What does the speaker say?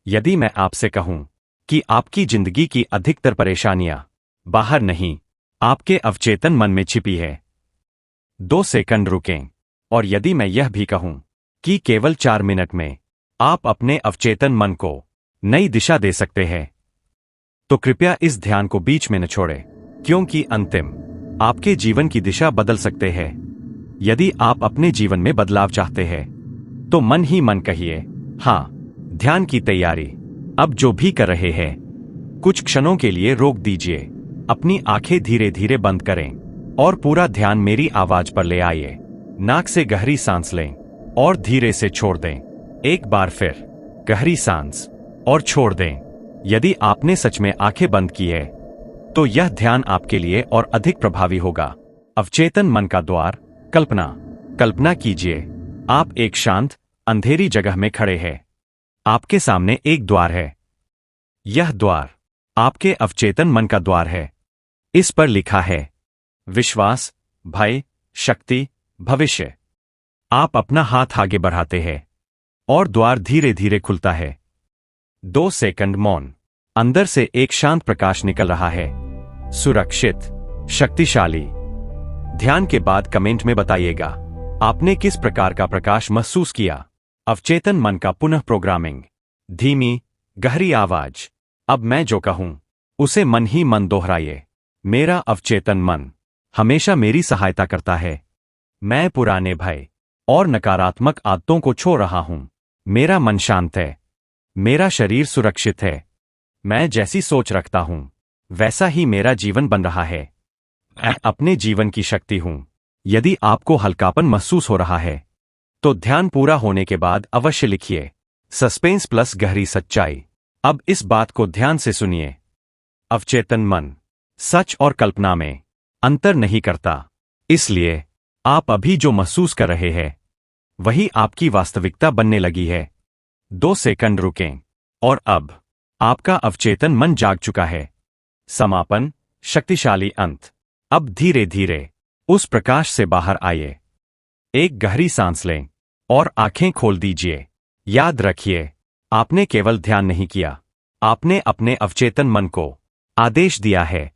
यदि मैं आपसे कहूं कि आपकी जिंदगी की अधिकतर परेशानियां बाहर नहीं, आपके अवचेतन मन में छिपी है, 2 सेकंड रुकें। और यदि मैं यह भी कहूं कि केवल 4 मिनट में आप अपने अवचेतन मन को नई दिशा दे सकते हैं, तो कृपया इस ध्यान को बीच में न छोड़ें, क्योंकि अंतिम आपके जीवन की दिशा बदल सकते हैं। यदि आप अपने जीवन में बदलाव चाहते हैं, तो मन ही मन कहिए, हाँ। ध्यान की तैयारी। अब जो भी कर रहे हैं, कुछ क्षणों के लिए रोक दीजिए, अपनी आंखें धीरे धीरे बंद करें और पूरा ध्यान मेरी आवाज पर ले आइए। नाक से गहरी सांस लें और धीरे से छोड़ दें। एक बार फिर गहरी सांस और छोड़ दें। यदि आपने सच में आंखें बंद की है, तो यह ध्यान आपके लिए और अधिक प्रभावी होगा। अवचेतन मन का द्वार। कल्पना कीजिए, आप एक शांत अंधेरी जगह में खड़े हैं। आपके सामने एक द्वार है। यह द्वार आपके अवचेतन मन का द्वार है। इस पर लिखा है विश्वास, भय, शक्ति, भविष्य। आप अपना हाथ आगे बढ़ाते हैं और द्वार धीरे धीरे खुलता है। 2 सेकंड मौन। अंदर से एक शांत प्रकाश निकल रहा है, सुरक्षित, शक्तिशाली। ध्यान के बाद कमेंट में बताइएगा, आपने किस प्रकार का प्रकाश महसूस किया। अवचेतन मन का पुनः प्रोग्रामिंग। धीमी, गहरी आवाज। अब मैं जो कहूं, उसे मन ही मन दोहराइए। मेरा अवचेतन मन हमेशा मेरी सहायता करता है। मैं पुराने भय और नकारात्मक आदतों को छोड़ रहा हूं। मेरा मन शांत है। मेरा शरीर सुरक्षित है। मैं जैसी सोच रखता हूं, वैसा ही मेरा जीवन बन रहा है। मैं अपने जीवन की शक्ति हूं। यदि आपको हल्कापन महसूस हो रहा है, तो ध्यान पूरा होने के बाद अवश्य लिखिए, सस्पेंस प्लस गहरी सच्चाई। अब इस बात को ध्यान से सुनिए। अवचेतन मन सच और कल्पना में अंतर नहीं करता। इसलिए आप अभी जो महसूस कर रहे हैं, वही आपकी वास्तविकता बनने लगी है। 2 सेकंड रुकें और अब आपका अवचेतन मन जाग चुका है। समापन, शक्तिशाली अंत। अब धीरे धीरे उस प्रकाश से बाहर आइए। एक गहरी सांस लें और आंखें खोल दीजिए। याद रखिए, आपने केवल ध्यान नहीं किया, आपने अपने अवचेतन मन को आदेश दिया है